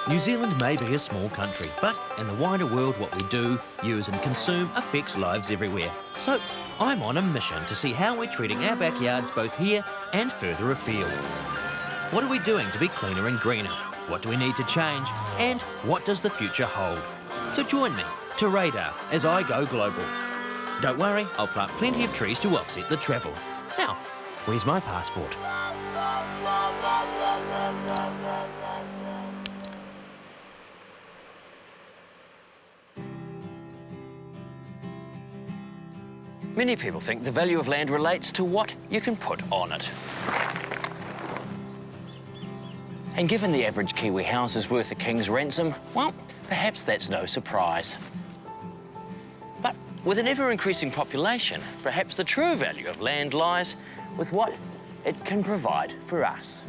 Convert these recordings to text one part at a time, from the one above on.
New Zealand may be a small country, but in the wider world what we do, use and consume affects lives everywhere. So I'm on a mission to see how we're treating our backyards both here and further afield. What are we doing to be cleaner and greener? What do we need to change? And what does the future hold? So join me to Radar as I go global. Don't worry, I'll plant plenty of trees to offset the travel. Now, where's my passport? Many people think the value of land relates to what you can put on it. And given the average Kiwi house is worth a king's ransom, well, perhaps that's no surprise. But with an ever-increasing population, perhaps the true value of land lies with what it can provide for us.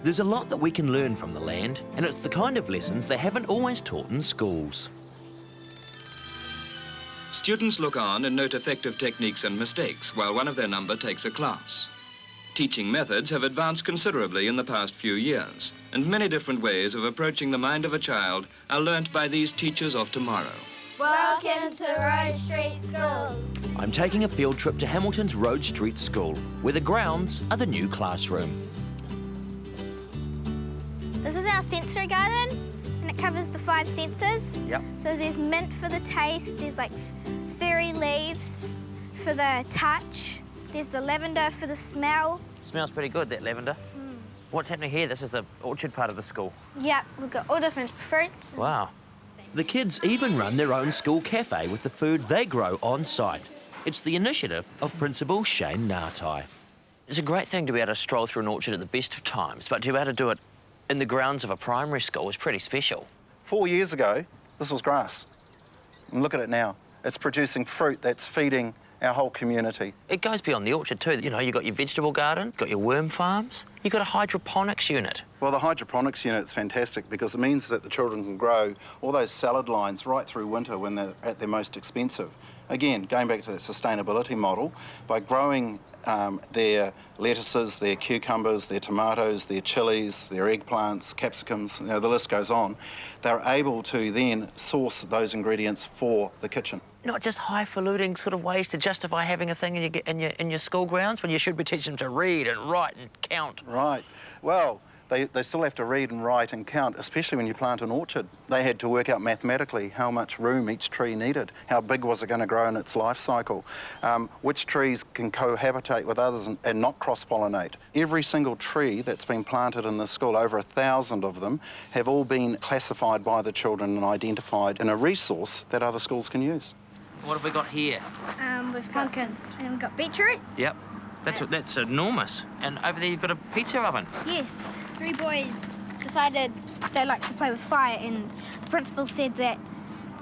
There's a lot that we can learn from the land, and it's the kind of lessons they haven't always taught in schools. Students look on and note effective techniques and mistakes while one of their number takes a class. Teaching methods have advanced considerably in the past few years, and many different ways of approaching the mind of a child are learnt by these teachers of tomorrow. Welcome to Road Street School. I'm taking a field trip to Hamilton's Road Street School, where the grounds are the new classroom. This is our sensory garden, and it covers the 5 senses. Yep. So there's mint for the taste, there's like fairy leaves for the touch, there's the lavender for the smell. Smells pretty good, that lavender. What's happening here? This is the orchard part of the school. Yep, we've got all different fruits. Wow. The kids even run their own school cafe with the food they grow on site. It's the initiative of Principal Shane Ngātai. It's a great thing to be able to stroll through an orchard at the best of times, but to be able to do it in the grounds of a primary school is pretty special. 4 years ago, this was grass. And look at it now. It's producing fruit that's feeding our whole community. It goes beyond the orchard too. You know, you've got your vegetable garden, got your worm farms, you've got a hydroponics unit. Well, the hydroponics unit's fantastic because it means that the children can grow all those salad lines right through winter when they're at their most expensive. Again, going back to that sustainability model, by growing their lettuces, their cucumbers, their tomatoes, their chilies, their eggplants, capsicums, you know, the list goes on, they're able to then source those ingredients for the kitchen. Not just highfalutin sort of ways to justify having a thing in your school grounds when you should be teaching them to read and write and count. Right. Well, they still have to read and write and count, especially when you plant an orchard. They had to work out mathematically how much room each tree needed, how big was it going to grow in its life cycle, which trees can cohabitate with others and not cross-pollinate. Every single tree that's been planted in this school, over 1,000 of them, have all been classified by the children and identified in a resource that other schools can use. What have we got here? We've got pumpkins, and we've got beetroot. Yep. That's enormous. And over there you've got a pizza oven. Yes. 3 boys decided they like to play with fire, and the principal said that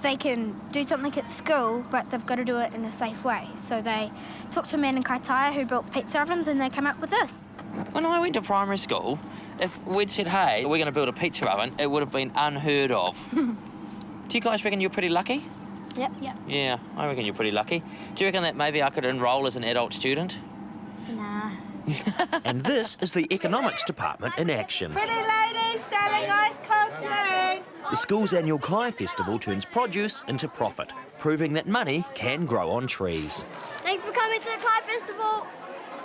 they can do something at school, but they've got to do it in a safe way. So they talked to a man in Kaitaia who built pizza ovens, and they came up with this. When I went to primary school, if we'd said, hey, we're going to build a pizza oven, it would have been unheard of. Do you guys reckon you're pretty lucky? Yep. Yeah, I reckon you're pretty lucky. Do you reckon that maybe I could enrol as an adult student? Nah. And this is the economics department in action. Pretty ladies selling ice cold drinks. The school's annual Kai Festival turns produce into profit, proving that money can grow on trees. Thanks for coming to the Kai Festival.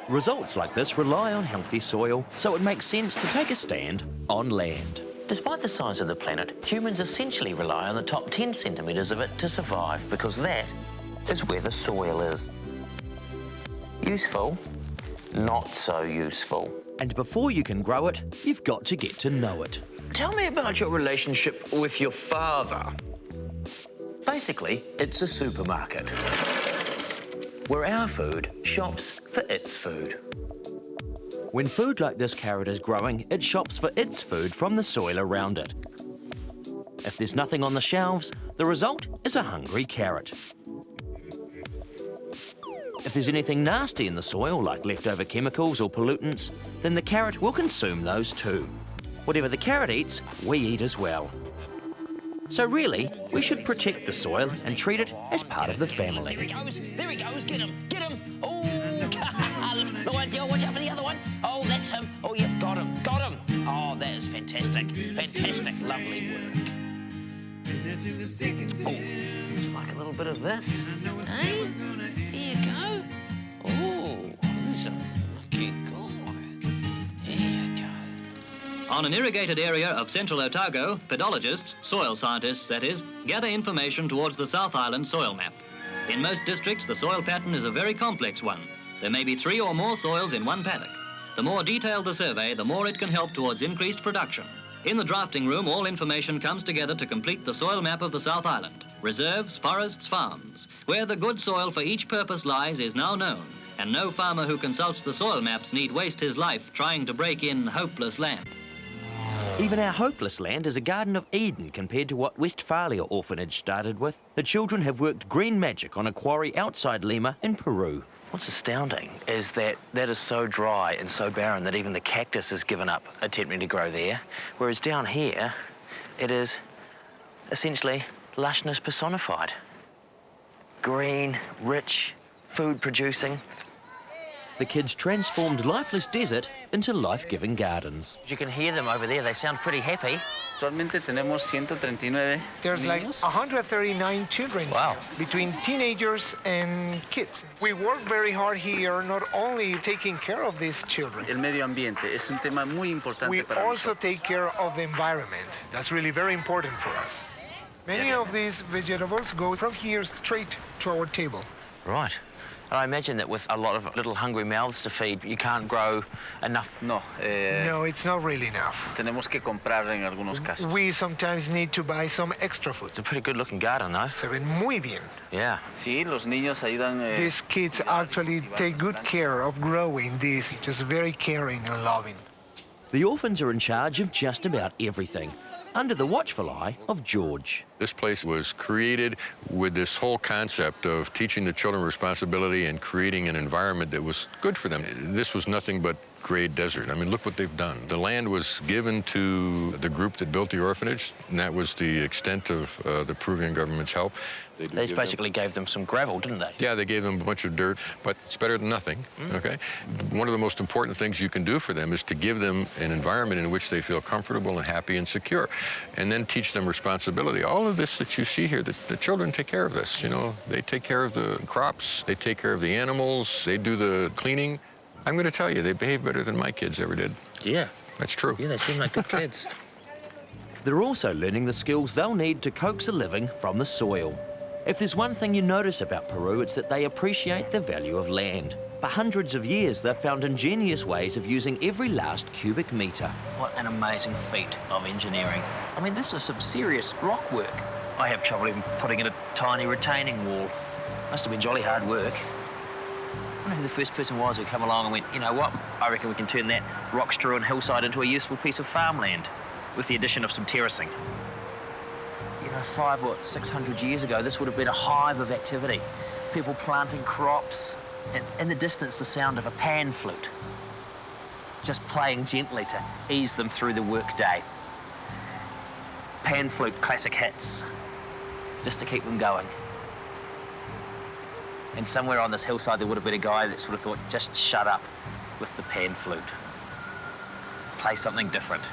Results like this rely on healthy soil, so it makes sense to take a stand on land. Despite the size of the planet, humans essentially rely on the top 10 centimetres of it to survive, because that is where the soil is. Useful, not so useful. And before you can grow it, you've got to get to know it. Tell me about your relationship with your father. Basically, it's a supermarket where our food shops for its food. When food like this carrot is growing, it shops for its food from the soil around it. If there's nothing on the shelves, the result is a hungry carrot. If there's anything nasty in the soil, like leftover chemicals or pollutants, then the carrot will consume those too. Whatever the carrot eats, we eat as well. So really, we should protect the soil and treat it as part of the family. There he goes, get him. Oh, watch out for the other one. Oh, that's him. Oh, yeah, got him. Oh, that is fantastic. Fantastic, lovely work. Oh, just like a little bit of this. Hey, here you go. Oh, who's a lucky guy? Here you go. On an irrigated area of central Otago, pedologists, soil scientists that is, gather information towards the South Island soil map. In most districts, the soil pattern is a very complex one. There may be 3 or more soils in one paddock. The more detailed the survey, the more it can help towards increased production. In the drafting room, all information comes together to complete the soil map of the South Island. Reserves, forests, farms. Where the good soil for each purpose lies is now known, and no farmer who consults the soil maps need waste his life trying to break in hopeless land. Even our hopeless land is a Garden of Eden compared to what Westphalia Orphanage started with. The children have worked green magic on a quarry outside Lima in Peru. What's astounding is that that is so dry and so barren that even the cactus has given up attempting to grow there, whereas down here, it is essentially lushness personified. Green, rich, food-producing. The kids transformed lifeless desert into life-giving gardens. You can hear them over there. They sound pretty happy. Actualmente tenemos 139 There's like niños. 139 children Wow. between teenagers and kids. We work very hard here, not only taking care of these children. El medio ambiente es un tema muy importante We para also nosotros. take care of the environment. That's really very important for us. Many of these vegetables go from here straight to our table. Right. And I imagine that with a lot of little hungry mouths to feed, you can't grow enough. No, No, it's not really enough. tenemos que comprar en algunos casos. We sometimes need to buy some extra food. It's a pretty good-looking garden, though. Se ven muy bien. Yeah. Sí, los niños ayudan. These kids actually take good care of growing these, just very caring and loving. The orphans are in charge of just about everything, under the watchful eye of George. This place was created with this whole concept of teaching the children responsibility and creating an environment that was good for them. This was nothing but gray desert. I mean, look what they've done. The land was given to the group that built the orphanage, and that was the extent of the Peruvian government's help. They basically gave them some gravel, didn't they? Yeah, they gave them a bunch of dirt, but it's better than nothing, okay? One of the most important things you can do for them is to give them an environment in which they feel comfortable and happy and secure, and then teach them responsibility. All of this that you see here, the children take care of this, you know? They take care of the crops, they take care of the animals, they do the cleaning. I'm going to tell you, they behave better than my kids ever did. Yeah. That's true. Yeah, they seem like good kids. They're also learning the skills they'll need to coax a living from the soil. If there's one thing you notice about Peru, it's that they appreciate the value of land. For hundreds of years, they've found ingenious ways of using every last cubic metre. What an amazing feat of engineering. I mean, this is some serious rock work. I have trouble even putting in a tiny retaining wall. Must have been jolly hard work. I wonder who the first person was who came along and went, you know what, I reckon we can turn that rock-strewn hillside into a useful piece of farmland with the addition of some terracing. You know, 500 or 600 years ago, this would have been a hive of activity. People planting crops, and in the distance, the sound of a pan flute, just playing gently to ease them through the workday. Pan flute classic hits, just to keep them going. And somewhere on this hillside, there would have been a guy that sort of thought, just shut up with the pan flute. Play something different.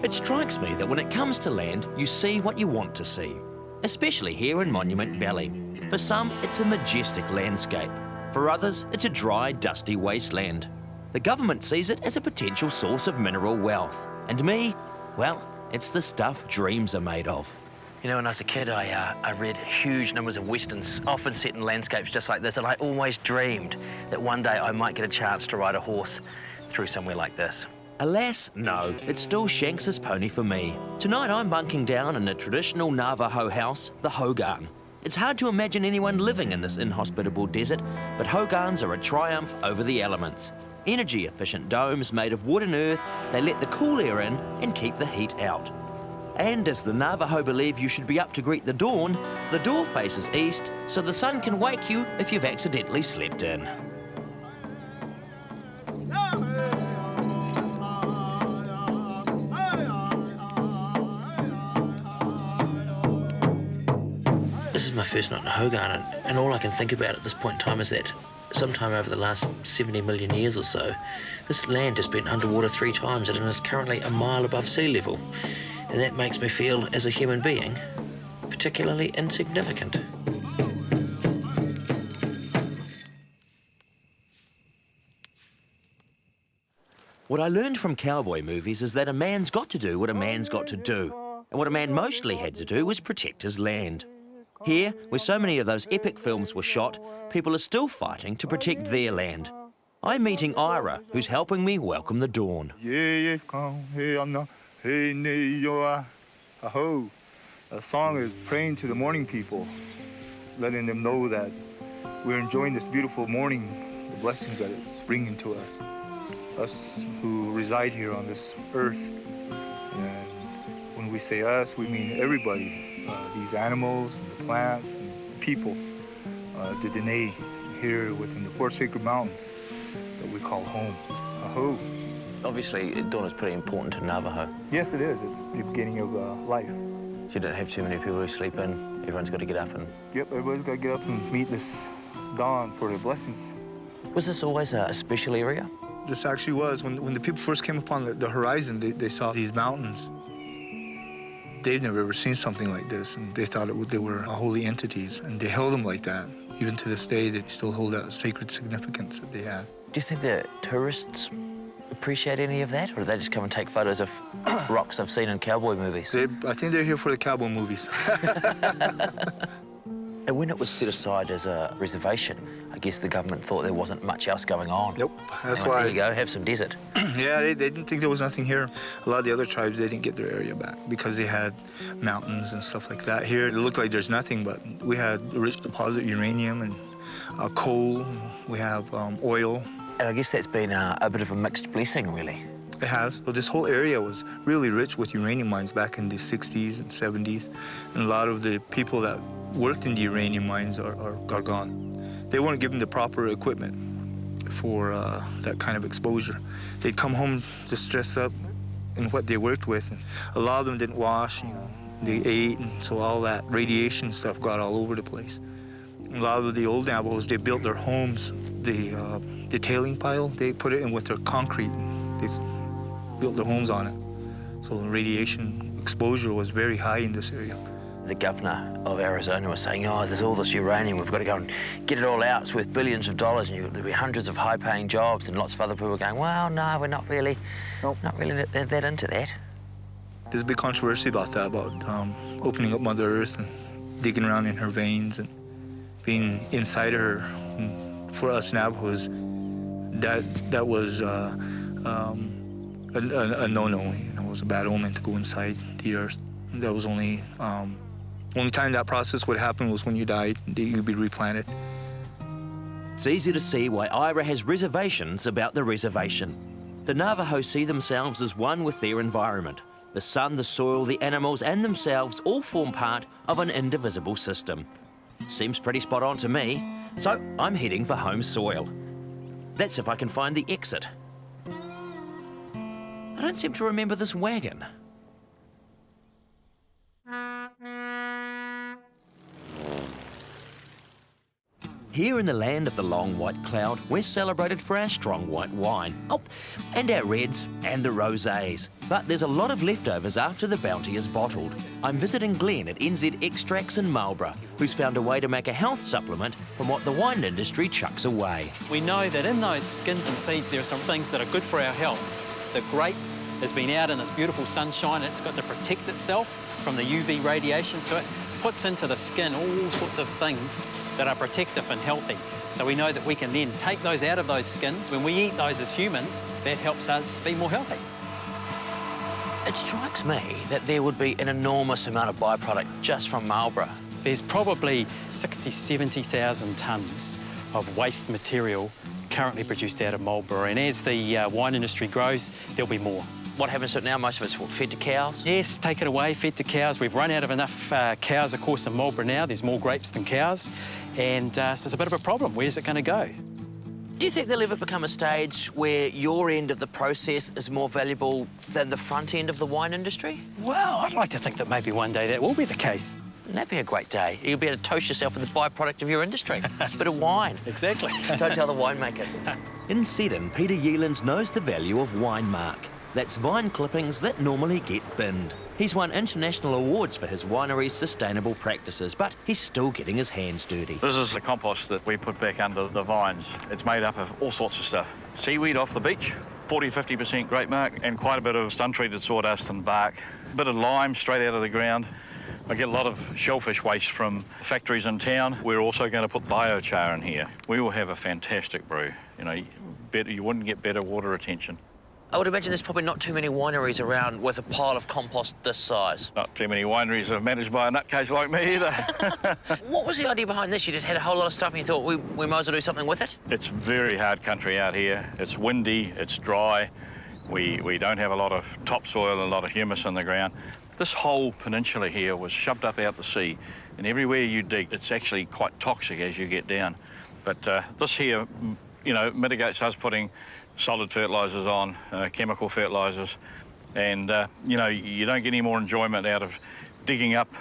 It strikes me that when it comes to land, you see what you want to see, especially here in Monument Valley. For some, it's a majestic landscape. For others, it's a dry, dusty wasteland. The government sees it as a potential source of mineral wealth. And me, well, it's the stuff dreams are made of. You know, when I was a kid, I read huge numbers of westerns, often set in landscapes just like this, and I always dreamed that one day I might get a chance to ride a horse through somewhere like this. Alas, no, it's still Shanks's pony for me. Tonight I'm bunking down in a traditional Navajo house, the hogan. It's hard to imagine anyone living in this inhospitable desert, but hogans are a triumph over the elements. Energy-efficient domes made of wood and earth, they let the cool air in and keep the heat out. And as the Navajo believe you should be up to greet the dawn, the door faces east, so the sun can wake you if you've accidentally slept in. This is my first night in Hogan, and all I can think about at this point in time is that sometime over the last 70 million years or so, this land has been underwater 3 times and is currently a mile above sea level. And that makes me feel, as a human being, particularly insignificant. What I learned from cowboy movies is that a man's got to do what a man's got to do. And what a man mostly had to do was protect his land. Here, where so many of those epic films were shot, people are still fighting to protect their land. I'm meeting Ira, who's helping me welcome the dawn. A song is praying to the morning people, letting them know that we're enjoying this beautiful morning, the blessings that it's bringing to us. Us who reside here on this earth. And when we say us, we mean everybody. These animals, and the plants, and people. The Dene here within the 4 sacred mountains that we call home. Aho. Obviously, dawn is pretty important to Navajo. Yes, it is. It's the beginning of life. So you don't have too many people who sleep in. Everyone's got to get up and... Yep, everybody's got to get up and meet this dawn for their blessings. Was this always a special area? This actually was. When the people first came upon the horizon, they saw these mountains. They've never ever seen something like this, and they thought they were holy entities, and they held them like that. Even to this day, they still hold that sacred significance that they had. Do you think that tourists appreciate any of that, or do they just come and take photos of rocks I've seen in cowboy movies? I think they're here for the cowboy movies. And when it was set aside as a reservation, I guess the government thought there wasn't much else going on. Nope, that's why. There you go, have some desert. Yeah, they didn't think there was nothing here. A lot of the other tribes, they didn't get their area back because they had mountains and stuff like that. Here, it looked like there's nothing, but we had a rich deposit, uranium and coal. We have oil. And I guess that's been a bit of a mixed blessing, really. It has. Well, this whole area was really rich with uranium mines back in the 60s and 70s. And a lot of the people that worked in the uranium mines are gone. They weren't given the proper equipment for that kind of exposure. They'd come home just dressed up in what they worked with. And a lot of them didn't wash, they ate, and so all that radiation stuff got all over the place. A lot of the old Navajos, they built their homes, the tailing pile, they put it in with their concrete. They built their homes on it. So the radiation exposure was very high in this area. The governor of Arizona was saying, oh, there's all this uranium, we've got to go and get it all out, it's worth billions of dollars, and there'll be hundreds of high-paying jobs, and lots of other people were going, well, no, we're not really that into that. There's a big controversy about that, about opening up Mother Earth and digging around in her veins and being inside of her. And for us Navajos, that was a no-no. It was a bad omen to go inside the earth. That was only time that process would happen was when you died. You'd be replanted. It's easy to see why Ira has reservations about the reservation. The Navajo see themselves as one with their environment. The sun, the soil, the animals and themselves all form part of an indivisible system. Seems pretty spot on to me, so I'm heading for home soil. That's if I can find the exit. I don't seem to remember this wagon. Here in the land of the long white cloud, we're celebrated for our strong white wine. Oh, and our reds and the rosés. But there's a lot of leftovers after the bounty is bottled. I'm visiting Glenn at NZ Extracts in Marlborough, who's found a way to make a health supplement from what the wine industry chucks away. We know that in those skins and seeds there are some things that are good for our health. The grape has been out in this beautiful sunshine and it's got to protect itself from the UV radiation, so it puts into the skin all sorts of things that are protective and healthy. So we know that we can then take those out of those skins. When we eat those as humans, that helps us be more healthy. It strikes me that there would be an enormous amount of byproduct just from Marlborough. There's probably 60,000, 70,000 tonnes of waste material currently produced out of Marlborough, and as the wine industry grows, there'll be more. What happens to it now? Most of it's fed to cows? Yes, taken away, fed to cows. We've run out of enough cows, of course, in Marlborough now. There's more grapes than cows, and so it's a bit of a problem. Where's it going to go? Do you think there'll ever become a stage where your end of the process is more valuable than the front end of the wine industry? Well, I'd like to think that maybe one day that will be the case. Wouldn't that be a great day? You'll be able to toast yourself with the byproduct of your industry. A bit of wine. Exactly. Don't tell the winemakers. In Zeland, Peter Yealands knows the value of wine mark. That's vine clippings that normally get binned. He's won international awards for his winery's sustainable practices, but he's still getting his hands dirty. This is the compost that we put back under the vines. It's made up of all sorts of stuff. Seaweed off the beach, 40–50% grape mark, and quite a bit of sun-treated sawdust and bark. A bit of lime straight out of the ground. I get a lot of shellfish waste from factories in town. We're also going to put biochar in here. We will have a fantastic brew. You know, you wouldn't get better water retention. I would imagine there's probably not too many wineries around with a pile of compost this size. Not too many wineries are managed by a nutcase like me either. What was the idea behind this? You just had a whole lot of stuff and you thought we might as well do something with it? It's very hard country out here. It's windy, it's dry. We don't have a lot of topsoil and a lot of humus in the ground. This whole peninsula here was shoved up out the sea, and everywhere you dig, it's actually quite toxic as you get down. But this here, you know, mitigates us putting solid fertilisers on, chemical fertilisers, and, you know, you don't get any more enjoyment out of digging up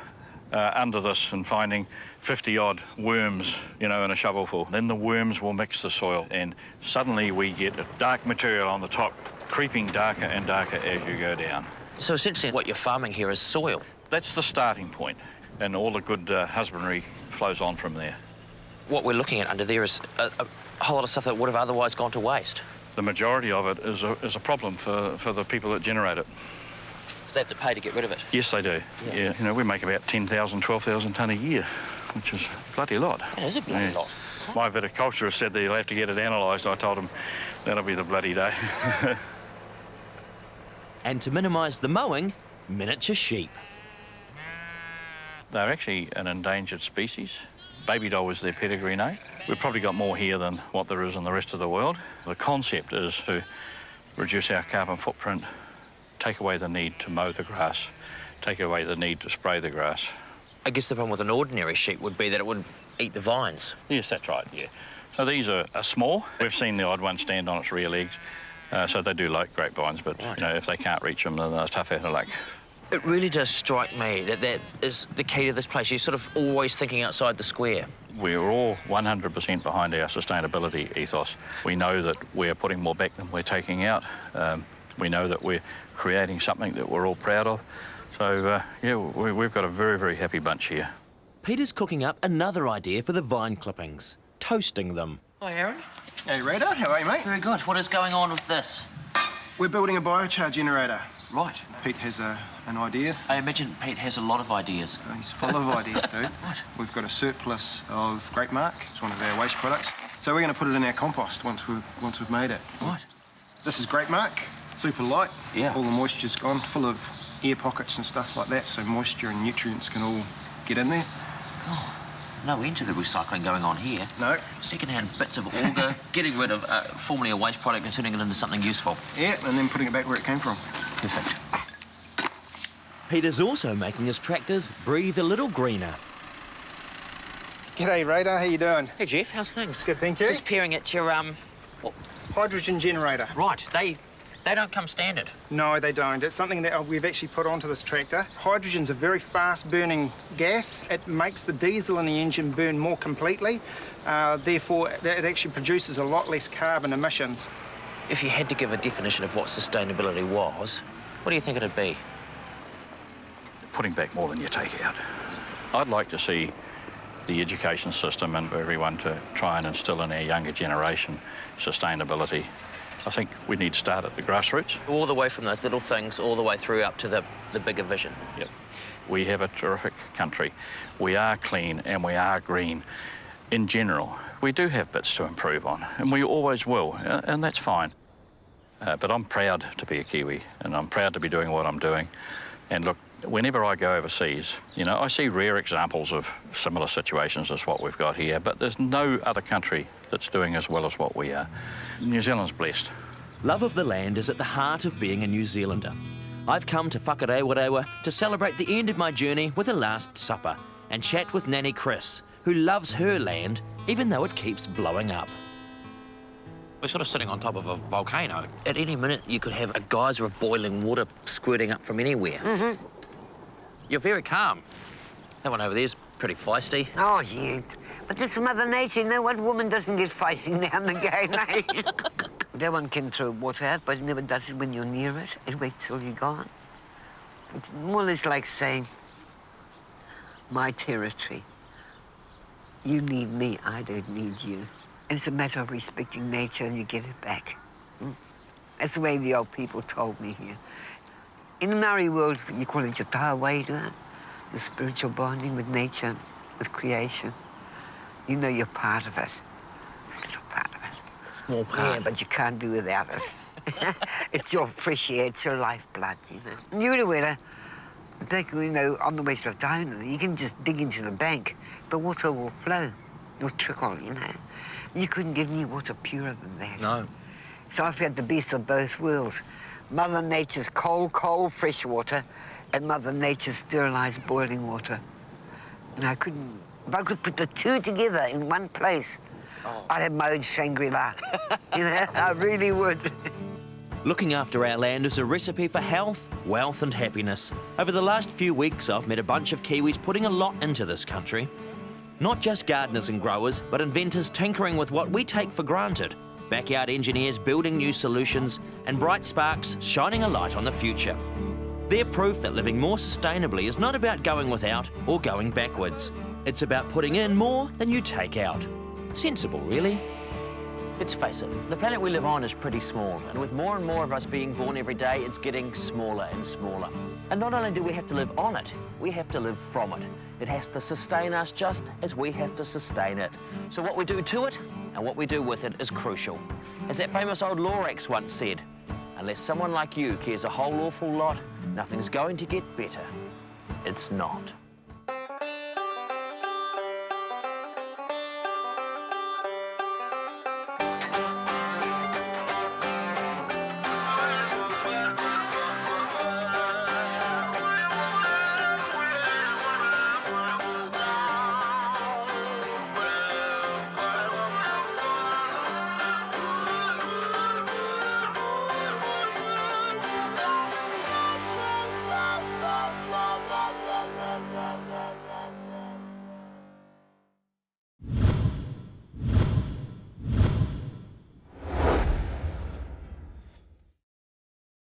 under this and finding 50-odd worms, you know, in a shovelful. Then the worms will mix the soil, and suddenly we get a dark material on the top, creeping darker and darker as you go down. So essentially what you're farming here is soil? That's the starting point, and all the good husbandry flows on from there. What we're looking at under there is a whole lot of stuff that would have otherwise gone to waste. The majority of it is a problem for the people that generate it. They have to pay to get rid of it? Yes, they do. Yeah. You know, we make about 10,000, 12,000 tonne a year, which is a bloody lot. It is a bloody lot. My viticulturist said that he'll have to get it analysed. I told him that'll be the bloody day. And to minimise the mowing, miniature sheep. They're actually an endangered species. Baby doll is their pedigree name. We've probably got more here than what there is in the rest of the world. The concept is to reduce our carbon footprint, take away the need to mow the grass, take away the need to spray the grass. I guess the problem with an ordinary sheep would be that it would eat the vines. Yes, that's right, yeah. So these are small. We've seen the odd one stand on its rear legs, so they do like grapevines, but you know, if they can't reach them, then they're tough out of luck. It really does strike me that that is the key to this place. You're sort of always thinking outside the square. We're all 100% behind our sustainability ethos. We know that we're putting more back than we're taking out. We know that we're creating something that we're all proud of. So, yeah, we've got a very, very happy bunch here. Peter's cooking up another idea for the vine clippings, toasting them. Hi, Aaron. Hey, Rita. How are you, mate? Very good. What is going on with this? We're building a biochar generator. Right. Pete has an idea. I imagine Pete has a lot of ideas. He's full of ideas, dude. Right. We've got a surplus of grape mark. It's one of our waste products. So we're going to put it in our compost once we've made it. Right. This is grape mark, super light. Yeah. All the moisture's gone, full of air pockets and stuff like that, so moisture and nutrients can all get in there. Oh, no end to the recycling going on here. No. Second-hand bits of algae, getting rid of formerly a waste product and turning it into something useful. Yeah, and then putting it back where it came from. Perfect. Peter's also making his tractors breathe a little greener. G'day, Radar. How you doing? Hey, Jeff. How's things? Good, thank you. Just peering at your hydrogen generator. Right. They don't come standard. No, they don't. It's something that we've actually put onto this tractor. Hydrogen's a very fast-burning gas. It makes the diesel in the engine burn more completely. Therefore, it actually produces a lot less carbon emissions. If you had to give a definition of what sustainability was, what do you think it'd be? Putting back more than you take out. I'd like to see the education system and for everyone to try and instill in our younger generation sustainability. I think we need to start at the grassroots. All the way from those little things all the way through up to the bigger vision. Yep. We have a terrific country. We are clean and we are green. In general, we do have bits to improve on, and we always will, and that's fine. But I'm proud to be a Kiwi, and I'm proud to be doing what I'm doing. And look, whenever I go overseas, you know, I see rare examples of similar situations as what we've got here, but there's no other country that's doing as well as what we are. New Zealand's blessed. Love of the land is at the heart of being a New Zealander. I've come to Whakarewarewa to celebrate the end of my journey with a last supper and chat with Nanny Chris, who loves her land even though it keeps blowing up. We're sort of sitting on top of a volcano. At any minute, you could have a geyser of boiling water squirting up from anywhere. Mm-hmm. You're very calm. That one over there's pretty feisty. Oh, yeah. But this Mother Nature, you know what? Woman doesn't get feisty now and again, eh? That one can throw water out, but it never does it when you're near it. It waits till you're gone. It's more or less like saying, my territory. You need me, I don't need you. And it's a matter of respecting nature and you get it back. That's the way the old people told me here. In the Maori world, you call it your tawaira, the spiritual bonding with nature, with creation. You know you're part of it. A little part of it. Small part. Yeah, but you can't do without it. It's your fresh air, it's your lifeblood, you know. Newlywedder, back, you know, on the west of town, you can just dig into the bank. The water will flow, will trickle, you know. You couldn't get any water purer than that. No. So I've had the best of both worlds. Mother Nature's cold, cold fresh water and Mother Nature's sterilised boiling water. And I couldn't, if I could put the two together in one place, I'd have my own Shangri-La. You know, I really would. Looking after our land is a recipe for health, wealth and happiness. Over the last few weeks, I've met a bunch of Kiwis putting a lot into this country. Not just gardeners and growers, but inventors tinkering with what we take for granted. Backyard engineers building new solutions, and bright sparks shining a light on the future. They're proof that living more sustainably is not about going without or going backwards. It's about putting in more than you take out. Sensible, really. Let's face it, the planet we live on is pretty small, and with more and more of us being born every day, it's getting smaller and smaller. And not only do we have to live on it, we have to live from it. It has to sustain us just as we have to sustain it. So what we do to it and what we do with it is crucial. As that famous old Lorax once said, unless someone like you cares a whole awful lot, nothing's going to get better. It's not.